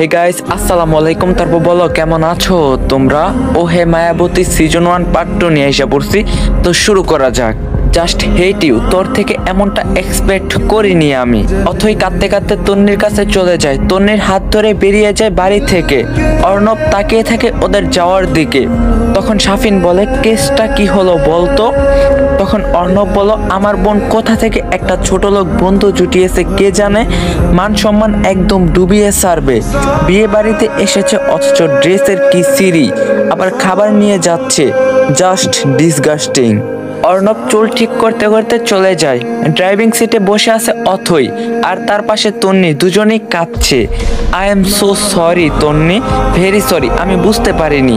Hey guys, আসসালামু আলাইকুম। তারপর বলো কেমন আছো তোমরা? ও হে মায়াবতী সিজন 1 পার্ট 2 নিয়ে এসে পড়ছি। তো শুরু করা যাক। জাস্ট হেট ইউ, তোর থেকে এমনটা এক্সপেক্ট করিনি আমি। অথই কাঁদতে কাঁদতে তন্নির কাছে চলে যায়। তন্নির হাত ধরে বেরিয়ে যায় বাড়ি থেকে। অর্ণব তাকিয়ে থাকে ওদের যাওয়ার দিকে। তখন শাফিন বলে, কেসটা কি হলো বলতো? তখন অর্ণব বলো, আমার বোন কোথা থেকে একটা ছোট লোক বন্ধু জুটিয়েছে কে জানে। মান সম্মান একদম ডুবিয়ে ছাড়বে। বিয়ে বাড়িতে এসেছে অথচ ড্রেসের কি সিঁড়ি, আবার খাবার নিয়ে যাচ্ছে। Just disgusting. অর্ণব চুল ঠিক করতে করতে চলে যায়। ড্রাইভিং সিটে বসে আছে অথই আর তার পাশে তন্নি। দুজনেই কাঁদছে। I am so sorry Tonni, very sorry, আমি বুঝতে পারিনি।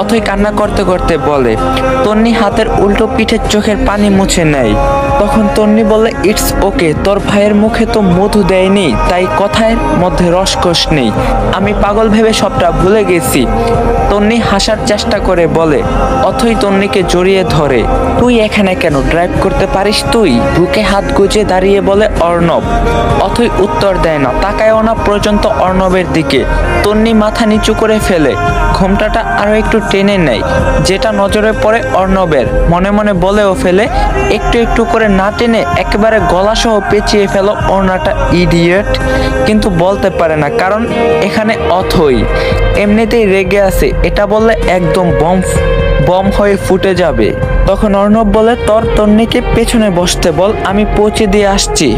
অথই কান্না করতে করতে বলে। তন্নি হাতের উল্টো পিঠের চোখের পানি মুছে নেয়। তখন তন্নি বলে, ইটস ওকে, তোর ভাইয়ের মুখে তো মধু দেয়নি, তাই কথার মধ্যে রসকস নেই। আমি পাগল ভেবে সবটা ভুলে গেছি। তন্নি হাসার চেষ্টা করে বলে। অথই তন্নিকে জড়িয়ে ধরে। তুই এখানে কেন? ড্রাইভ করতে পারিস তুই? বুকে হাত গুজে দাঁড়িয়ে বলে অর্ণব। অথই উত্তর দেয় না, তাকায়ও না পর্যন্ত অর্ণবের দিকে। তন্নি মাথা নিচু করে ফেলে। ঘোমটাটা আরো একটু টেনে নেয়, যেটা নজরে পড়ে অর্ণবের। মনে মনে বলেও ফেলে, একটু একটু করে না টেনে একেবারে গলাসহ পেঁচিয়ে ফেলো ওড়নাটা ইডিয়েট। কিন্তু বলতে পারে না, কারণ এখানে অথই এমনিতেই রেগে আছে। এটা বললে একদম বম হয়ে ফুটে যাবে। তখন অর্ণব বলে, তোর তন্নিকে পেছনে বসতে বল, আমি পৌঁছে দিয়ে আসছি।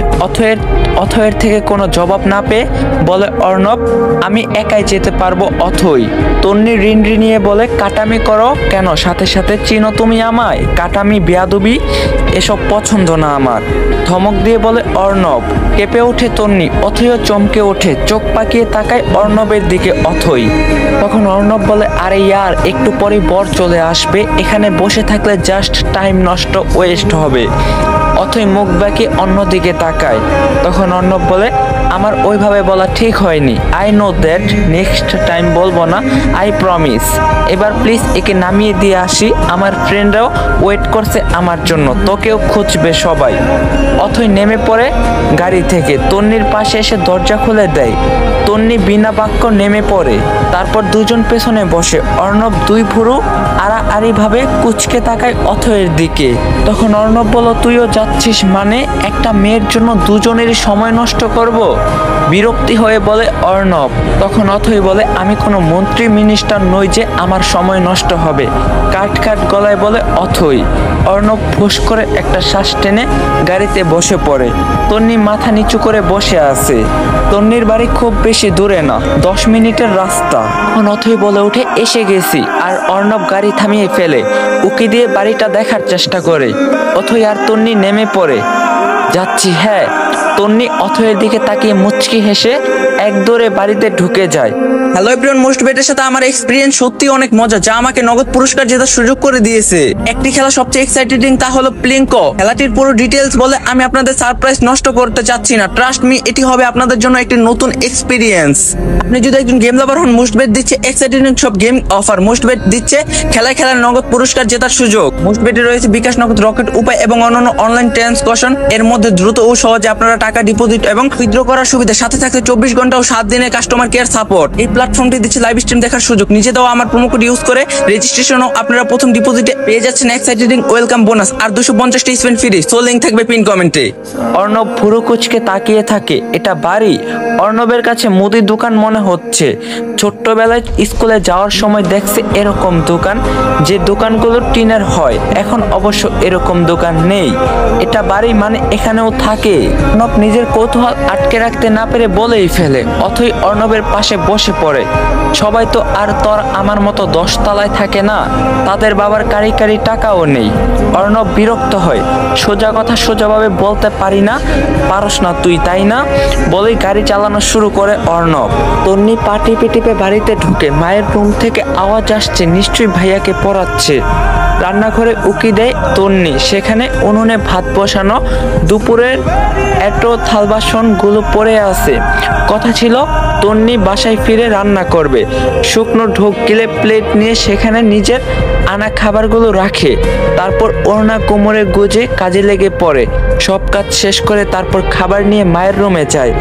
অথয়ের থেকে কোনো জবাব না পেয়ে বলে অর্ণব, আমি একাই যেতে পারবো অথই। তন্নি রিনরিনিয়ে বলে, কাটামি করো কেন? সাথে সাথে চিনো তুমি আমায়? কাটামি, বেয়াদবি এসব পছন্দ না আমার। ধমক দিয়ে বলে অর্ণব। কেঁপে ওঠে তন্নি। অথইও চমকে ওঠে, চোখ পাকিয়ে তাকায় অর্ণবের দিকে অথই। তখন অর্ণব বলে, আরে ইয়ার, একটু পরেই বর চলে আসবে, এখানে বসে থাকলে জাস্ট টাইম নষ্ট, ওয়েস্ট হবে। অথই মুখ বাঁকিয়ে অন্যদিকে তাকায়। তখন অর্ণব বলে, আমার ওইভাবে বলা ঠিক হয়নি। I know that, next time বলবো না, আই প্রমিস। এবার প্লিজ একে নামিয়ে দিয়ে আসি, আমার ফ্রেন্ডরাও ওয়েট করছে আমার জন্য, তোকেও খুঁজবে সবাই। অথই নেমে পড়ে গাড়ি থেকে। তন্নির পাশে এসে দরজা খুলে দেয়। তন্নি বিনা বাক্য নেমে পড়ে। তারপর দুজন পেছনে বসে। অর্ণব দুই ভুরু আড়াআড়ি ভাবে কুঁচকে তাকায় অথয়ের দিকে। তখন অর্ণব বলো, তুইও যাচ্ছিস মানে? একটা মেয়ের জন্য দুজনেরই সময় নষ্ট করব? বিরক্তি হয়ে বলে অর্ণব। তখন অথই বলে, আমি কোনো মন্ত্রী মিনিস্টার নই যে আমার সময় নষ্ট হবে। কাট কাট গলায় বলে অথই। অর্ণব ফোঁস করে একটা শ্বাস টেনে গাড়িতে বসে পড়ে। তন্নি মাথা নিচু করে বসে আছে। তন্নির বাড়ি খুব বেশি দূরে না, 10 মিনিটের রাস্তা। তখন অথই বলে উঠে, এসে গেছি। আর অর্ণব গাড়ি থামিয়ে ফেলে। উকি দিয়ে বাড়িটা দেখার চেষ্টা করে। অথই আর তন্নি নেমে পড়ে। যাচ্ছি। হ্যাঁ। তন্নি অথয়ের দিকে তাকিয়ে মুচকি হেসে এক দৌড়ে বাড়িতে ঢুকে যায়। হ্যালো এভরিওয়ান, মোস্ট বেটের সাথে আমার এক্সপিরিয়েন্স সত্যি অনেক মজা, যা আমাকে নগদ পুরস্কার জেতার সুযোগ করে দিয়েছে। একটি খেলা সবচেয়ে এক্সাইটিং, তা হলো প্লিঙ্কো। খেলাটির পুরো ডিটেলস বলে আমি আপনাদের সারপ্রাইজ নষ্ট করতে চাচ্ছি না। ট্রাস্ট মি, এটি হবে আপনাদের জন্য একটি নতুন এক্সপিরিয়েন্স। আপনি যদি একজন গেম লাভার হন, মোস্ট বেট দিচ্ছে এক্সাইটিং সব গেম অফার। মোস্ট বেট দিচ্ছে খেলায় নগদ পুরস্কার জেতার সুযোগ। মোস্ট বেটে রয়েছে বিকাশ, নগদ, রকেট, উপায় এবং অন্যান্য অনলাইন ট্রান্সকশন। এর মধ্যে দ্রুত ও সহজে আপনারা টাকা ডিপোজিট এবং উইথড্র করার সুবিধা, সাথে থাকছে 24 ঘন্টা ও 7 দিনের কাস্টমার কেয়ার সাপোর্ট। এই প্ল্যাটফর্মটি দিচ্ছে লাইভ স্ট্রিম দেখার সুযোগ। নিচে দেওয়া আমার প্রোমো কোড ইউজ করে রেজিস্ট্রেশনও আপনারা প্রথম ডিপোজিটে পেয়ে যাচ্ছেন এক্সাইটিং ওয়েলকাম বোনাস আর 250টি স্পেন্ড ফ্রি। সো লিংক থাকবে পিন কমেন্টে। অর্ণব ভুরু কুচকে তাকিয়ে থাকে। এটা বাড়ি? অর্ণবের কাছে মুদি দোকান মনে হচ্ছে। ছোট্টবেলায় স্কুলে যাওয়ার সময় দেখছে এরকম দোকান, যে দোকানগুলো টিনের হয়। এখন অবশ্য এরকম দোকান নেই। এটা বাড়ি মানে এখানেও থাকে। অর্ণব নিজের কৌতূহল আটকে রাখতে না পেরে বলেই ফেলে। অথই অর্ণবের পাশে বসে পড়ে। সবাই তো আর তোর আমার মতো 10 তলায় থাকে না, তাদের বাবার কারি কারি টাকাও নেই। অর্ণব বিরক্ত হয়। সোজা কথা সোজাভাবে বলতে পারি না, পারস না তুই, তাই না? বলেই গাড়ি চালানো শুরু করে অর্ণব। তন্নি পা টিপে টিপে বাড়িতে ঢুকে। মায়ের রুম থেকে আওয়াজ আসছে, নিশ্চয়ই ভাইয়াকে পড়াচ্ছে। রান্নাঘরে উকি দেয় তন্নি। সেখানে উনুনে ভাত বসানো, দুপুরের এটো থাল বাসনগুলো পড়ে আছে। কথা ছিল তন্নি বাসায় ফিরে রান্না করবে। শুকনো ঢোক গিলে প্লেট নিয়ে সেখানে নিজের আনা খাবারগুলো রাখে। তারপর ওড়না কোমরে গুজে কাজে লেগে পড়ে। সব কাজ শেষ করে তারপর খাবার নিয়ে মায়ের রুমে যায়।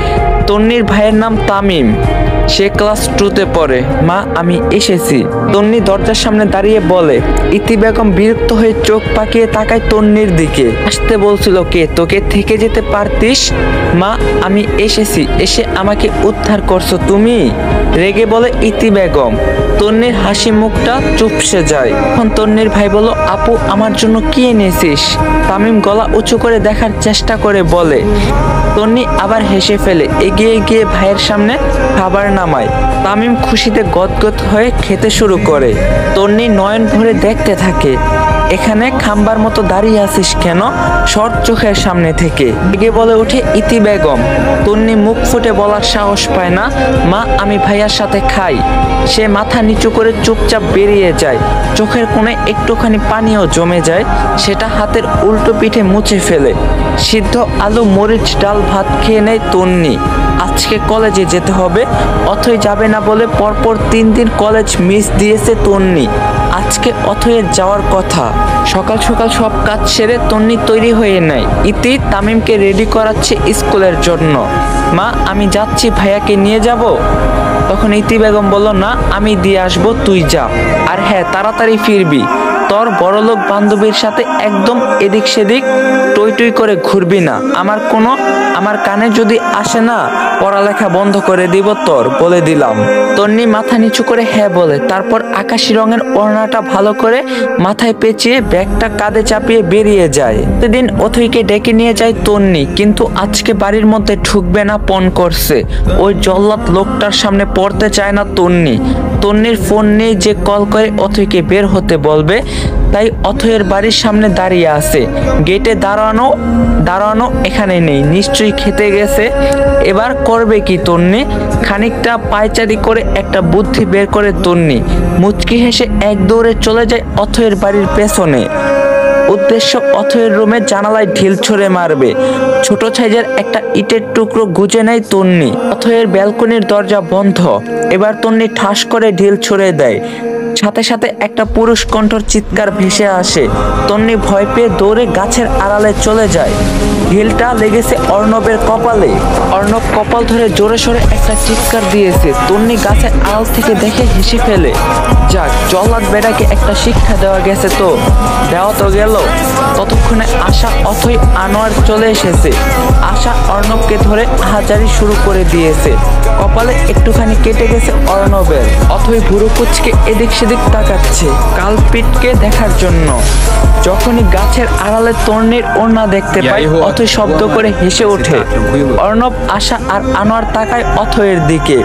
তন্নির ভাইয়ের নাম তামিম, সে ক্লাস 2-তে পড়ে। মা, আমি এসেছি। তন্নি দরজার সামনে দাঁড়িয়ে বলে। ইতি বেগম বিরক্ত হয়ে চোখ পাকিয়ে তাকায় তন্নির দিকে। আসতে বলছিল কে? তোকে থেকে যেতে পারতিস। মা, আমি এসেছি। এসে আমাকে উদ্ধার করছো তুমি? রেগে বলে ইতি বেগম। তন্নির হাসি মুখটা চুপসে যায়। তখন তন্নির ভাই বলল, আপু, আমার জন্য কি এনেছিস? তামিম গলা উঁচু করে দেখার চেষ্টা করে বলে। তন্নি আবার হেসে ফেলে, এগিয়ে গিয়ে ভাইয়ের সামনে খাবার নামায়। তামিম খুশিতে গদগদ হয়ে খেতে শুরু করে। তন্নি নয়ন ভরে দেখতে থাকে। এখানে খাম্বার মতো দাঁড়িয়ে আছিস কেন? শর্ট চোখের সামনে থেকে এগিয়ে বলে ওঠে ইতি বেগম। তন্নি মুখ ফুটে বলার সাহস পায় না। মা, আমি ভাইয়ার সাথে খাই। সে মাথা নিচু করে চুপচাপ বেরিয়ে যায়। চোখের কোণে একটুখানি পানিও জমে যায়। সেটা হাতের উল্টো পিঠে মুছে ফেলে। সিদ্ধ আলু মরিচ ডাল ভাত খেয়ে নেয় তন্নি। আজকে কলেজে যেতে হবে। অথই যাবে না বলে পরপর 3 দিন কলেজ মিস দিয়েছে তন্নি। আজকে অথয়ের যাওয়ার কথা। সকাল সকাল সব কাজ সেরে তন্নি তৈরি হয়ে নেয়। ইতি তামিমকে রেডি করাচ্ছে স্কুলের জন্য। মা, আমি যাচ্ছি, ভাইয়াকে নিয়ে যাব। তখন ইতি বেগম বলল, না, আমি দিয়ে আসবো, তুই যা। আর হ্যাঁ, তাড়াতাড়ি ফিরবি। তোর বড়লোক বান্ধবীর সাথে একদম এদিক সেদিক টই টই করে ঘুরবি না। আমার কানে যদি আসে না, পড়ালেখা বন্ধ করে দিব তোর, বলে দিলাম। তন্নি মাথা নিচু করে হ্যাঁ বলে। তারপর আকাশি রঙের ওড়নাটা ভালো করে মাথায় পেঁচিয়ে ব্যাগটা কাঁধে চাপিয়ে বেরিয়ে যায়। সেদিন অথইকে ডেকে নিয়ে যায় তন্নি, কিন্তু আজকে বাড়ির মধ্যে ঢুকবে না পণ করছে। ওই জল্লাদ লোকটার সামনে পড়তে চায় না তন্নি। তন্নির ফোন নেই যে কল করে অথইকে বের হতে বলবে। তাই অথয়ের বাড়ির সামনে দাঁড়িয়ে আছে। গেটে দাঁড়ানো এখানে নেই, নিশ্চয়ই খেতে গেছে। এবার করবে কি তন্নি? খানিকটা পায়চারি করে একটা বুদ্ধি বের করে তন্নি মুচকি হেসে এক দৌড়ে চলে যায় অথয়ের বাড়ির পেছনে। উদ্দেশ্য অথয়ের রুমের জানালায় ঢিল ছুঁড়ে মারবে। ছোট সাইজের একটা ইটের টুকরো গুজে নেয় তন্নি। অথয়ের ব্যালকনির দরজা বন্ধ। এবার তন্নি ঠাস করে ঢিল ছুঁড়ে দেয়। সাথে সাথে একটা পুরুষ কণ্ঠর চিৎকার ভেসে আসে। তন্নি ভয় পেয়ে দৌড়ে গাছের আড়ালে চলে যায়। ঢিলটা লেগেছে অর্ণবের কপালে। অর্ণব কপাল ধরে জোরে সোরে একটা চিৎকার দিয়েছে। তন্নি গাছের আড়াল থেকে দেখে হেসে ফেলে। যাক, জল্লাদ বেটাকে একটা শিক্ষা দেওয়া গেছে তো। দেওয়া তো গেল। ততক্ষণে আশা, অথই, আনোয়ার চলে এসেছে। আশা অর্ণবকে ধরে হাজারি শুরু করে দিয়েছে। কপালে একটুখানি কেটে গেছে অর্ণবের। অথই ভুরু কুচকে এদিক সেদিক তাকাচ্ছে কালপিটকে দেখার জন্য। যখনই গাছের আড়ালে তন্নির ওড়না দেখতে পায়, অথই শব্দ করে হেসে ওঠে। অর্ণব, আশা আর আনোয়ার তাকায় অথয়ের দিকে।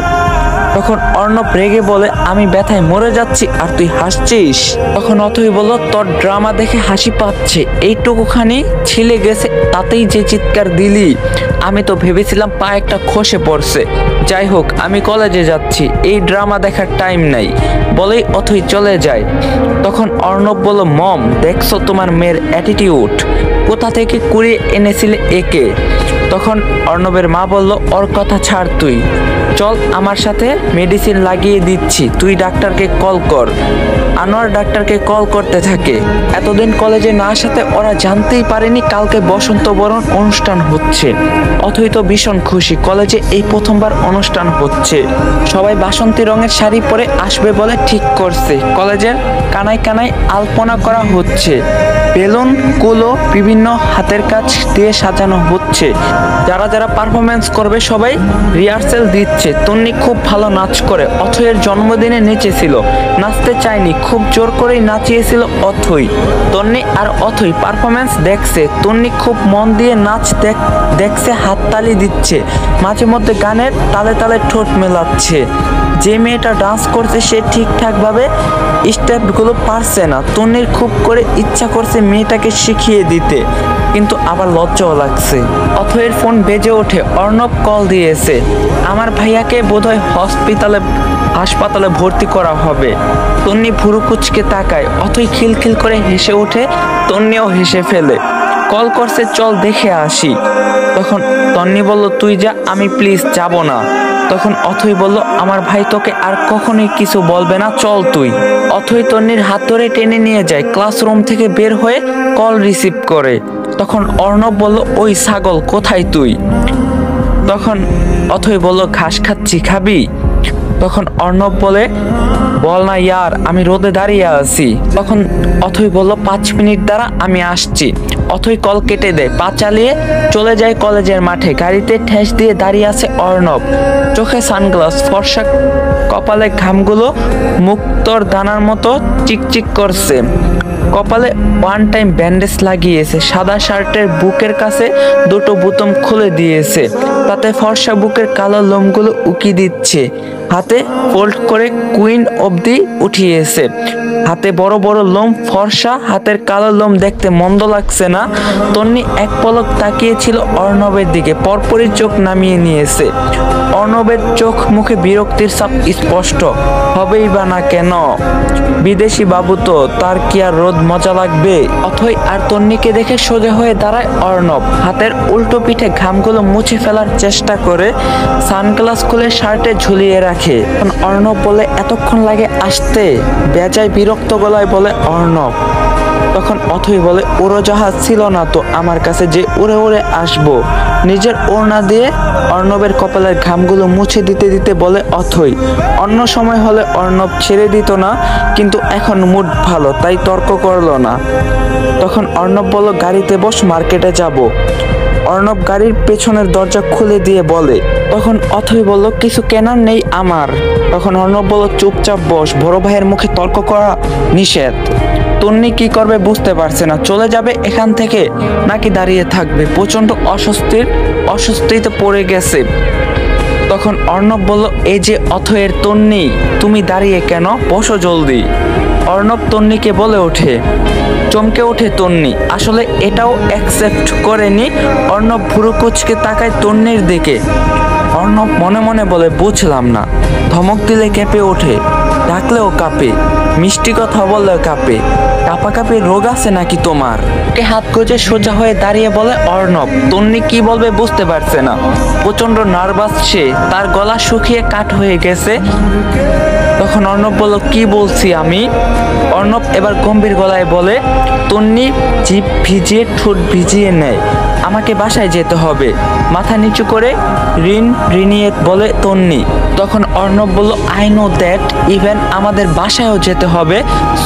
তখন অর্ণব রেগে বলে, আমি ব্যথায় মরে যাচ্ছি আর তুই হাসছিস। তখন অথই বলল, তোর ড্রামা দেখে হাসি পাচ্ছে। এইটুকুখানি ছিলে গেছে, তাতেই যে চিৎকার দিলি। আমি তো ভেবেছিলাম পা একটা খসে পড়ছে। যাই হোক, আমি কলেজে যাচ্ছি, এই ড্রামা দেখার টাইম নাই, বলেই অথই চলে যায়। তখন অর্ণব বলল, মম, দেখছো তোমার মেয়ের অ্যাটিটিউড? কোথা থেকে কুড়িয়ে এনেছিলে একে? তখন অর্ণবের মা বলল, ওর কথা ছাড়, তুই চল আমার সাথে, মেডিসিন লাগিয়ে দিচ্ছি, তুই ডাক্তারকে কল কর। আনোয়ার ডাক্তারকে কল করতে থাকে। এতদিন কলেজে না আসাতে ওরা জানতেই পারেনি কালকে বসন্ত বরণ অনুষ্ঠান হচ্ছে। অথই তো ভীষণ খুশি, কলেজে এই প্রথমবার অনুষ্ঠান হচ্ছে। সবাই বাসন্তী রঙের শাড়ি পরে আসবে বলে ঠিক করছে। কলেজের কানায় কানায় আলপনা করা হচ্ছে। বেলুন কুলো বিভিন্ন হাতের কাজ দিয়ে সাজানো হচ্ছে। যারা যারা পারফরমেন্স করবে সবাই রিহার্সেল দিচ্ছে। তন্নি খুব ভালো নাচ করে। অথয়ের জন্মদিনে নেচেছিল, নাচতে চায়নি, খুব জোর করেই নাচিয়েছিল অথই। তন্নি আর অথই পারফরমেন্স দেখছে। তন্নি খুব মন দিয়ে নাচ দেখছে, হাততালি দিচ্ছে, মাঝে মধ্যে গানের তালে তালে ঠোঁট মেলাচ্ছে। যে মেয়েটা ডান্স করছে সে ঠিকঠাক ভাবে স্টেপগুলো পারছে না। তন্নির খুব করে ইচ্ছা করছে মেয়েটাকে শিখিয়ে দিতে, কিন্তু আবার লজ্জাও লাগছে। অথয়ের ফোন বেজে ওঠে। অর্ণব কল দিয়েছে। আমার ভাইয়াকে বোধহয় হাসপাতালে ভর্তি করা হবে। তন্নি ভুরু কুচকে তাকায়। অথই খিলখিল করে হেসে ওঠে। তন্নিও হেসে ফেলে। কল করছে, চল দেখে আসি। তখন তন্নি বলল, তুই যা, আমি প্লিজ যাব না। তখন অথই বলল, আমার ভাই তোকে আর কখনোই কিছু বলবে না, চল তুই। অথই তন্নির হাত ধরে টেনে নিয়ে যায়। ক্লাসরুম থেকে বের হয়ে কল রিসিভ করে। তখন অর্ণব বলল, ওই ছাগল, কোথায় তুই? তখন অথই বলল, ঘাস খাচ্ছি, খাবি? তখন অর্ণব বলে, বল না ইয়ার, আমি রোদে দাঁড়িয়ে আছি। তখন অথই বলল, 5 মিনিট দ্বারা আমি আসছি। অথই কল কেটে দেয়। পা চালিয়ে চলে যায় কলেজের মাঠে। গাড়িতে ঠেস দিয়ে দাঁড়িয়ে আছে অর্ণব। চোখে সানগ্লাস, ফর্সা কপালে ঘামগুলো মুক্তোর দানার মতো চিকচিক করছে। কপালে ওয়ান টাইম ব্যান্ডেজ লাগিয়েছে। সাদা শার্টের বুকের কাছে দুটো বোতাম খুলে দিয়েছে, তাতে ফর্সা বুকের কালো লোমগুলো উকি দিচ্ছে। হাতে ফোল্ড করে কুইন অবধি উঠিয়েছে। হাতে বড় বড় লোম, ফর্সা হাতের কালো লোম দেখতে মন্দ লাগছে না। তন্নি এক পলক তাকিয়েছিল অর্ণবের দিকে, পরপরই চোখ নামিয়ে নিয়েছে। অর্ণবের চোখ মুখে বিরক্তির ছাপ স্পষ্ট। হবেই বা না কেন, বিদেশি বাবু তো, তার কি আর রোদ মজা লাগবে? অথই আর তন্নিকে দেখে সোজা হয়ে দাঁড়ায় অর্ণব। হাতের উল্টো পিঠে ঘামগুলো মুছে ফেলার চেষ্টা করে সানগ্লাস খুলে শার্টে ঝুলিয়ে রাখে। অর্ণব বলে, এতক্ষণ লাগে আসতে? বেজায় বিরক্ত গলায় বলে অর্ণব। তখন অথই বলে, উড়োজাহাজ ছিল না তো আমার কাছে যে উড়ে উড়ে আসবো। নিজের ওড়না দিয়ে অর্ণবের কপালের ঘামগুলো মুছে দিতে দিতে বলে অথই। অন্য সময় হলে অর্ণব ছেড়ে দিত না, কিন্তু এখন মুড ভালো, তাই তর্ক করলো না। তখন অর্ণব বলল, গাড়িতে বস, মার্কেটে যাব। অর্ণব গাড়ির পেছনের দরজা খুলে দিয়ে বলে। তখন অথই বলল, কিছু কেনার নেই আমার। তখন অর্ণব বলল, চুপচাপ বস, বড় ভাইয়ের মুখে তর্ক করা নিষেধ। তন্নি কি করবে বুঝতে পারছে না। চলে যাবে এখান থেকে নাকি দাঁড়িয়ে থাকবে? প্রচন্ড অস্বস্তিতে পড়ে গেছে। তখন অর্ণব বলল, এই যে অথয়ের তন্নি, তুমি দাঁড়িয়ে কেন? বসো জলদি। অর্ণব তন্নিকে বলে ওঠে। চমকে ওঠে তন্নি, আসলে এটাও অ্যাকসেপ্ট করেনি। অর্ণব ভুরু কুচকে তাকায় তন্নির দিকে। অর্ণব মনে মনে বলে, বুঝলাম না, ধমক দিলে কেঁপে ওঠে, ডাকলেও কাঁপে, মিষ্টি কথা বললেও কাঁপে। কাঁপাকাঁপি রোগ আছে নাকি তোমার? কে হাত গুজে সোজা হয়ে দাঁড়িয়ে বলে অর্ণব। তন্নি কি বলবে বুঝতে পারছে না। প্রচন্ড নার্ভাস সে, তার গলা শুকিয়ে কাঠ হয়ে গেছে। তখন অর্ণব বলল, কি বলছি আমি? অর্ণব এবার গম্ভীর গলায় বলে। তন্নি জিভ ভিজিয়ে ঠোঁট ভিজিয়ে নেয়। আমাকে বাসায় যেতে হবে। মাথা নিচু করে রিনিয়ে বলে তন্নি। তখন অর্ণব বলল, আই নো দ্যাট, ইভেন আমাদের বাসায়ও যেতে হবে।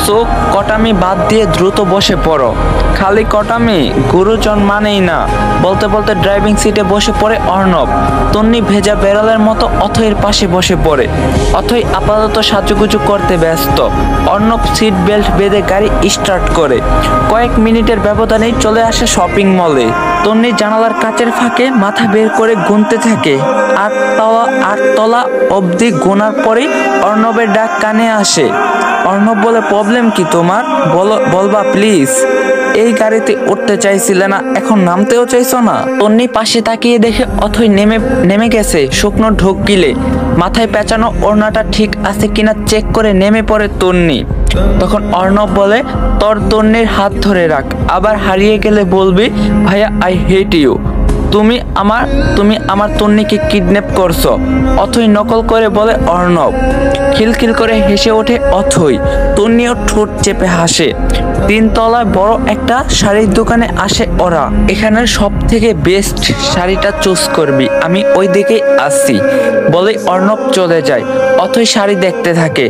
সো কটামি বাদ দিয়ে দ্রুত বসে পড়ো। খালি কটামি গুরুজন মানেই না। বলতে বলতে ড্রাইভিং সিটে বসে পড়ে অর্ণব। তন্নি ভেজা বেড়ালের মতো অথইয়ের পাশে বসে পড়ে। অথই আপাতত সাজুগুজু করতে ব্যস্ত। অর্ণব সিট বেল্ট বেঁধে গাড়ি স্টার্ট করে। কয়েক মিনিটের ব্যবধানেই চলে আসে শপিং মলে। তন্নি জানালার কাচের ফাঁকে মাথা বের করে গুনতে থাকে। 8 তলা অবধি গোনার পরেই অর্ণবের ডাক কানে আসে। অর্ণব বলে, প্রবলেম কি তোমার? বলবা প্লিজ। এই গাড়িতে উঠতে চাইছিলে না, এখন নামতেও চাইছো না? তন্নি পাশে তাকিয়ে দেখে অথই নেমে গেছে শুকনো ঢোক গিলে। মাথায় পেঁচানো ওড়নাটা ঠিক আছে কিনা চেক করে নেমে পড়ে তন্নি। তখন অর্ণব বলে, তোর তন্নির হাত ধরে রাখ, আবার হারিয়ে গেলে বলবি ভাইয়া আই হেট ইউ। তুমি আমার তন্নিকে কিডন্যাপ করছো। অথই নকল করে বলে অর্ণব। খিলখিল করে হেসে ওঠে অথই। তন্নিও ঠোঁট চেপে হাসে। 3 তলায় বড় একটা শাড়ির দোকানে আসে ওরা। এখানের সব থেকে বেস্ট শাড়িটা চুজ করবি, আমি ওই দিকেই আসছি বলে অর্ণব চলে যায়। অথই শাড়ি দেখতে থাকে।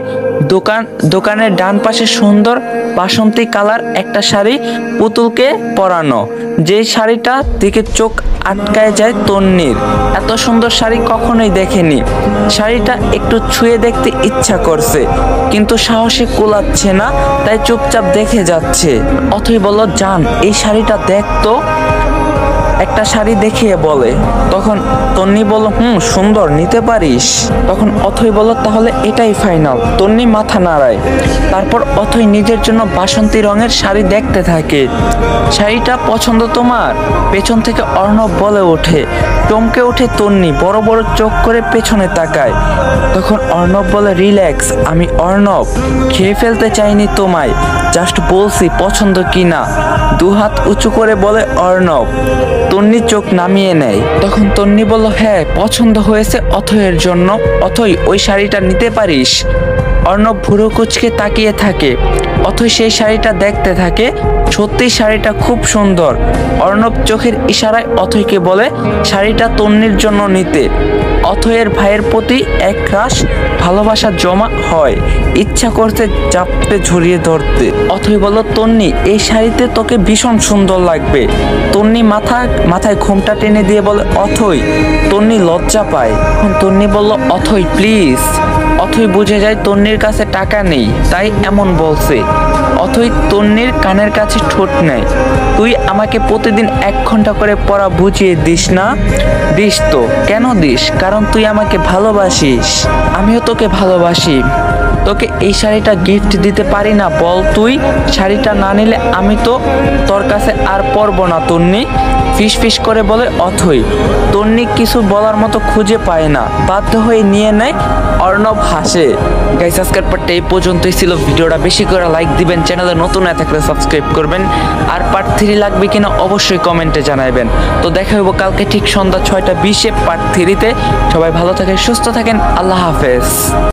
দোকানের ডান পাশে সুন্দর বাসন্তী কালার একটা শাড়ি পুতুলকে পরানো। যে শাড়িটা দিকে চোখ আটকায় যায় তন্নির। এত সুন্দর শাড়ি কখনোই দেখেনি। শাড়িটা একটু ছুঁয়ে দেখতে ইচ্ছা করছে, কিন্তু সাহসে কুলাচ্ছে না, তাই চুপচাপ দেখে যাচ্ছে। অথই বলল, জান এই শাড়িটা দেখ তো। একটা শাড়ি দেখিয়ে বলে। তখন তন্নি বলল সুন্দর, নিতে পারিস। তখন অথই বলল তাহলে এটাই ফাইনাল। তন্নি মাথা নাড়ায়। তারপর অথই নিজের জন্য বাসন্তী রঙের শাড়ি দেখতে থাকে। শাড়িটা পছন্দ তোমার? পেছন থেকে অর্ণব বলে ওঠে। চমকে ওঠে তন্নি, বড় বড় চোখ করে পেছনে তাকায়। তখন অর্ণব বলে রিল্যাক্স, আমি অর্ণব, খেয়ে ফেলতে চাইনি তোমায়, জাস্ট বলছি পছন্দ কি না। দুহাত উঁচু করে বলে অর্ণব। তন্নি চোখ নামিয়ে নেয়। তখন তন্নি বলল হ্যাঁ পছন্দ হয়েছে অথয়ের জন্য। অথই ওই শাড়িটা নিতে পারিস? অর্ণব ভুরু কুঁচকে তাকিয়ে থাকে। অথই সেই শাড়িটা দেখতে থাকে। সত্যি শাড়িটা খুব সুন্দর। অর্ণব চোখের ইশারায় অথইকে বলে শাড়িটা তন্নির জন্য নিতে। অথয়ের ভাইয়ের প্রতি এক রাশ ভালোবাসা জমা হয়। ইচ্ছা করতে চাপতে ঝরিয়ে ধরতে। অথই বলল তন্নি এই শাড়িতে তোকে ভীষণ সুন্দর লাগবে। তন্নি মাথায় ঘোমটা টেনে দিয়ে বলে অথই। তন্নি লজ্জা পায়। তন্নি বলল অথই প্লিজ। অথই বুঝে যায় তন্নির কাছে টাকা নেই, তাই এমন বলছে। অথই তন্নির কানের কাছে ঠোঁট নেয়। তুই আমাকে প্রতিদিন 1 ঘন্টা করে পড়া বুঝিয়ে দিস না? দিস তো। কেন দিস? কারণ তুই আমাকে ভালোবাসিস, আমিও তোকে ভালোবাসি। তোকে এই শাড়িটা গিফট দিতে পারি না বল? তুই শাড়িটা না নিলে আমি তো তোর কাছে আর পরব না। তন্নি ফিস ফিস করে বলে অথই। তন্নি কিছু বলার মতো খুঁজে পায় না, বাধ্য হয়ে নিয়ে নেয়। অর্ণব হাসে। গাইস আজকের পার্টটা এই পর্যন্তই ছিল। ভিডিওটা বেশি করে লাইক দিবেন, চ্যানেলে নতুন হয়ে থাকলে সাবস্ক্রাইব করবেন, আর পার্ট 3 লাগবে কিনা অবশ্যই কমেন্টে জানাবেন। তো দেখা হইব কালকে ঠিক সন্ধ্যা 6টা 20-এ পার্ট 3-তে। সবাই ভালো থাকেন, সুস্থ থাকেন, আল্লাহ হাফেজ।